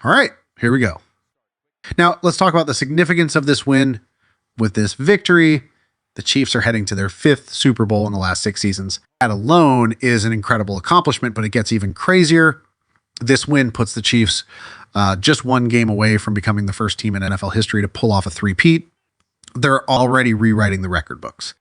All right, here we go. Now, let's talk about the significance of this win. With this victory, the Chiefs are heading to their 5th Super Bowl in the last 6 seasons. That alone is an incredible accomplishment, but it gets even crazier. This win puts the Chiefs just 1 game away from becoming the first team in NFL history to pull off a three-peat. They're already rewriting the record books.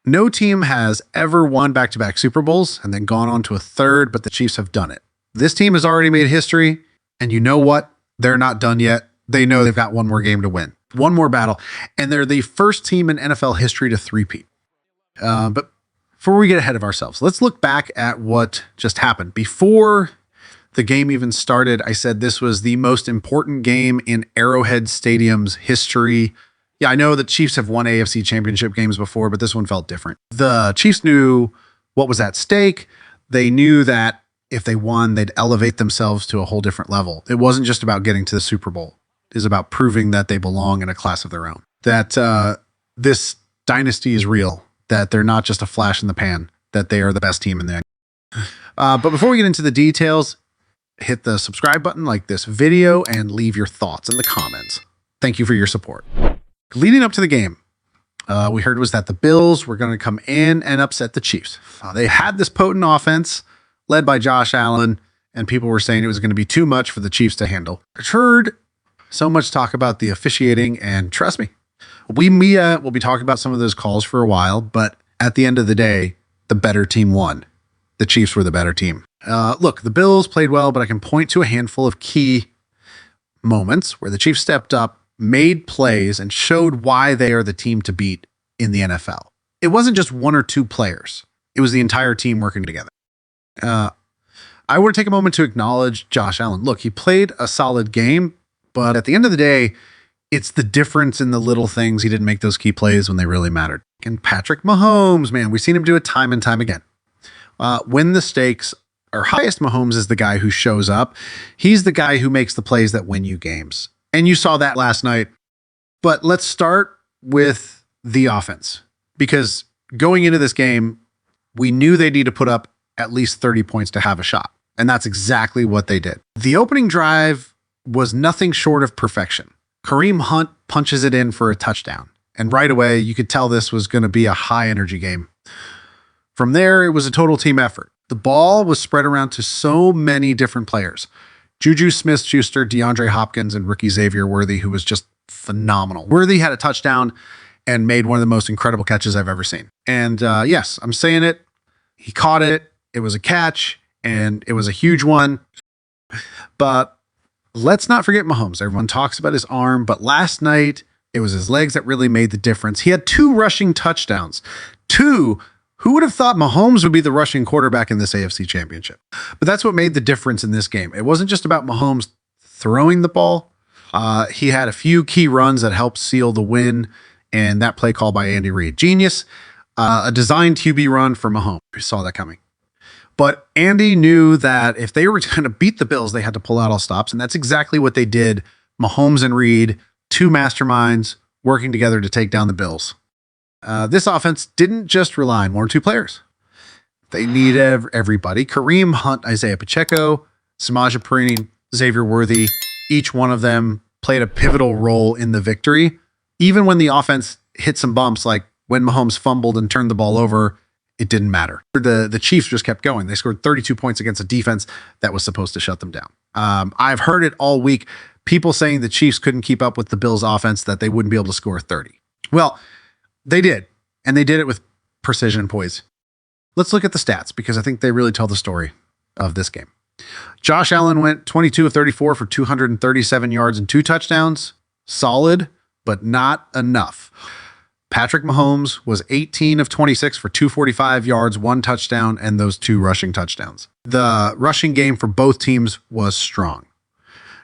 No team has ever won back-to-back Super Bowls and then gone on to a 3rd, but the Chiefs have done it. This team has already made history, and you know what? They're not done yet. They know they've got 1 more game to win. 1 more battle, and they're the first team in NFL history to three-peat. But before we get ahead of ourselves, let's look back at what just happened. Before the game even started, I said this was the most important game in Arrowhead Stadium's history. Yeah, I know the Chiefs have won AFC championship games before, but this one felt different. The Chiefs knew what was at stake. They knew that if they won, they'd elevate themselves to a whole different level. It wasn't just about getting to the Super Bowl. Is about proving that they belong in a class of their own, that this dynasty is real, that they're not just a flash in the pan, that they are the best team in the But before we get into the details, hit the subscribe button, like this video, and leave your thoughts in the comments. Thank you for your support. Leading up to the game, we heard was that the Bills were going to come in and upset the Chiefs. They had this potent offense led by Josh Allen, and people were saying it was going to be too much for the Chiefs to handle. I heard so much talk about the officiating, and trust me, we will be talking about some of those calls for a while, but at the end of the day, the better team won. The Chiefs were the better team. Look, the Bills played well, but I can point to a handful of key moments where the Chiefs stepped up, made plays, and showed why they are the team to beat in the NFL. It wasn't just 1 or 2 players. It was the entire team working together. I want to take a moment to acknowledge Josh Allen. Look, he played a solid game, but at the end of the day, it's the difference in the little things. He didn't make those key plays when they really mattered. And Patrick Mahomes, man, we've seen him do it time and time again. When the stakes are highest, Mahomes is the guy who shows up. He's the guy who makes the plays that win you games. And you saw that last night. But let's start with the offense, because going into this game, we knew they need to put up at least 30 points to have a shot. And that's exactly what they did. The opening drive was nothing short of perfection. Kareem Hunt punches it in for a touchdown. And right away, you could tell this was going to be a high energy game. From there, it was a total team effort. The ball was spread around to so many different players. Juju Smith-Schuster, DeAndre Hopkins, and rookie Xavier Worthy, who was just phenomenal. Worthy had a touchdown and made one of the most incredible catches I've ever seen. And yes, I'm saying it. He caught it. It was a catch, and it was a huge one. But let's not forget Mahomes. Everyone talks about his arm, but last night, it was his legs that really made the difference. He had 2 rushing touchdowns. 2. Who would have thought Mahomes would be the rushing quarterback in this AFC championship? But that's what made the difference in this game. It wasn't just about Mahomes throwing the ball. He had a few key runs that helped seal the win, and that play call by Andy Reid. Genius. A designed QB run for Mahomes. We saw that coming. But Andy knew that if they were going to beat the Bills, they had to pull out all stops, and that's exactly what they did. Mahomes and Reid, 2 masterminds working together to take down the Bills. This offense didn't just rely on 1 or 2 players. They needed everybody. Kareem Hunt, Isaiah Pacheco, Samaje Perine, Xavier Worthy, each one of them played a pivotal role in the victory. Even when the offense hit some bumps, like when Mahomes fumbled and turned the ball over, it didn't matter. The Chiefs just kept going. They scored 32 points against a defense that was supposed to shut them down. I've heard it all week. People saying the Chiefs couldn't keep up with the Bills offense, that they wouldn't be able to score 30. Well, they did. And they did it with precision and poise. Let's look at the stats, because I think they really tell the story of this game. Josh Allen went 22 of 34 for 237 yards and 2 touchdowns. Solid, but not enough. Patrick Mahomes was 18 of 26 for 245 yards, 1 touchdown, and those 2 rushing touchdowns. The rushing game for both teams was strong.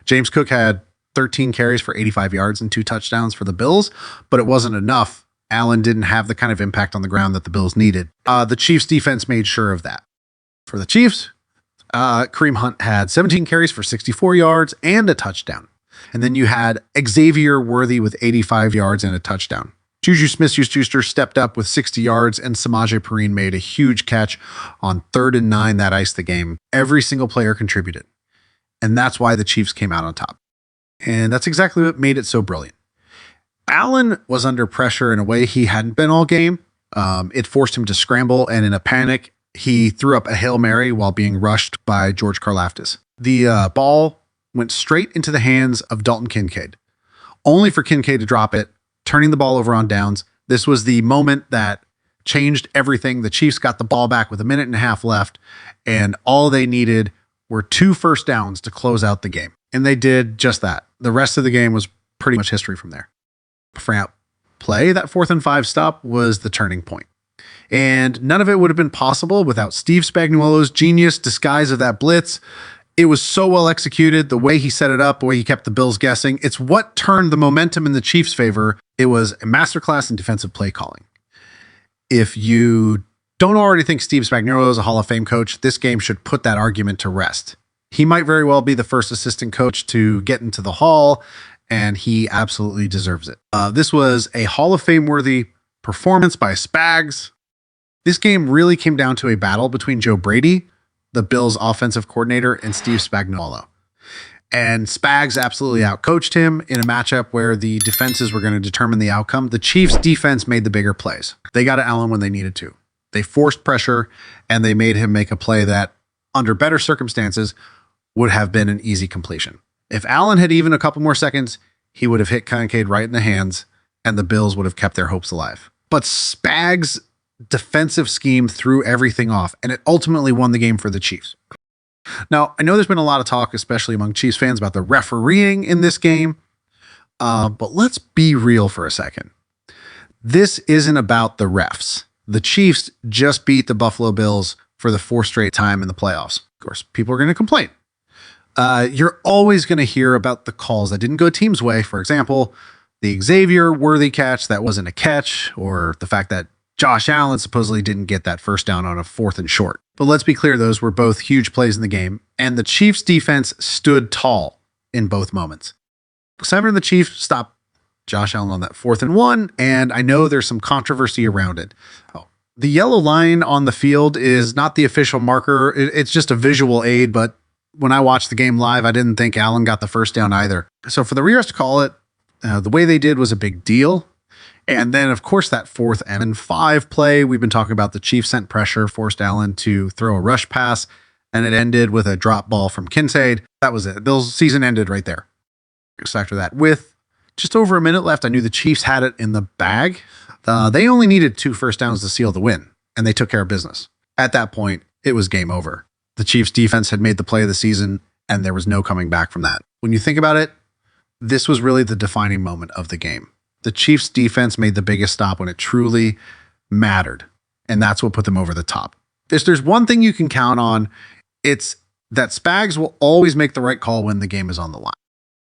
James Cook had 13 carries for 85 yards and 2 touchdowns for the Bills, but it wasn't enough. Allen didn't have the kind of impact on the ground that the Bills needed. The Chiefs defense made sure of that. For the Chiefs, Kareem Hunt had 17 carries for 64 yards and a touchdown. And then you had Xavier Worthy with 85 yards and a touchdown. Juju Smith-Schuster stepped up with 60 yards, and Samaje Perine made a huge catch on 3rd and 9 that iced the game. Every single player contributed. And that's why the Chiefs came out on top. And that's exactly what made it so brilliant. Allen was under pressure in a way he hadn't been all game. It forced him to scramble, and in a panic, he threw up a Hail Mary while being rushed by George Karlaftis. The ball went straight into the hands of Dalton Kincaid, only for Kincaid to drop it, turning the ball over on downs. This was the moment that changed everything. The Chiefs got the ball back with a minute and a half left, and all they needed were 2 first downs to close out the game. And they did just that. The rest of the game was pretty much history from there. For that play, that 4th and 5 stop was the turning point. And none of it would have been possible without Steve Spagnuolo's genius disguise of that blitz. It was so well executed, the way he set it up, the way he kept the Bills guessing. It's what turned the momentum in the Chiefs' favor. It was a masterclass in defensive play calling. If you don't already think Steve Spagnuolo is a Hall of Fame coach, this game should put that argument to rest. He might very well be the first assistant coach to get into the Hall, and he absolutely deserves it. This was a Hall of Fame worthy performance by Spags. This game really came down to a battle between Joe Brady, the Bills offensive coordinator, and Steve Spagnuolo. And Spags absolutely outcoached him in a matchup where the defenses were going to determine the outcome. The Chiefs defense made the bigger plays. They got to Allen when they needed to. They forced pressure, and they made him make a play that, under better circumstances, would have been an easy completion. If Allen had even a couple more seconds, he would have hit Kincaid right in the hands, and the Bills would have kept their hopes alive. But Spags' defensive scheme threw everything off, and it ultimately won the game for the Chiefs. Now, I know there's been a lot of talk, especially among Chiefs fans, about the refereeing in this game, but let's be real for a second. This isn't about the refs. The Chiefs just beat the Buffalo Bills for the 4th straight time in the playoffs. Of course, people are going to complain. You're always going to hear about the calls that didn't go a team's way. For example, the Xavier worthy catch that wasn't a catch, or the fact that Josh Allen supposedly didn't get that first down on a 4th and short. But let's be clear, those were both huge plays in the game, and the Chiefs defense stood tall in both moments. Except for the Chiefs stopped Josh Allen on that 4th and 1, and I know there's some controversy around it. The yellow line on the field is not the official marker. It's just a visual aid, but when I watched the game live, I didn't think Allen got the first down either. So for the refs to call it, the way they did was a big deal. And then, of course, that 4th and 5 play, we've been talking about. The Chiefs sent pressure, forced Allen to throw a rush pass, and it ended with a drop ball from Kincaid. That was it. Bill's season ended right there. So after that, with just over a minute left, I knew the Chiefs had it in the bag. They only needed 2 first downs to seal the win, and they took care of business. At that point, it was game over. The Chiefs defense had made the play of the season, and there was no coming back from that. When you think about it, this was really the defining moment of the game. The Chiefs defense made the biggest stop when it truly mattered, and that's what put them over the top. If there's one thing you can count on, it's that Spags will always make the right call when the game is on the line.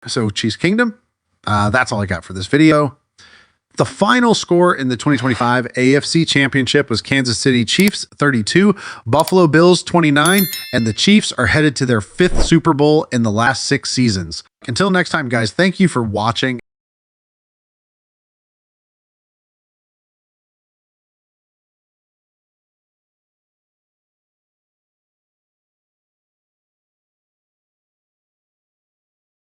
So Chiefs Kingdom, that's all I got for this video. The final score in the 2025 AFC Championship was Kansas City Chiefs 32, Buffalo Bills 29, and the Chiefs are headed to their 5th Super Bowl in the last 6 seasons. Until next time, guys, thank you for watching.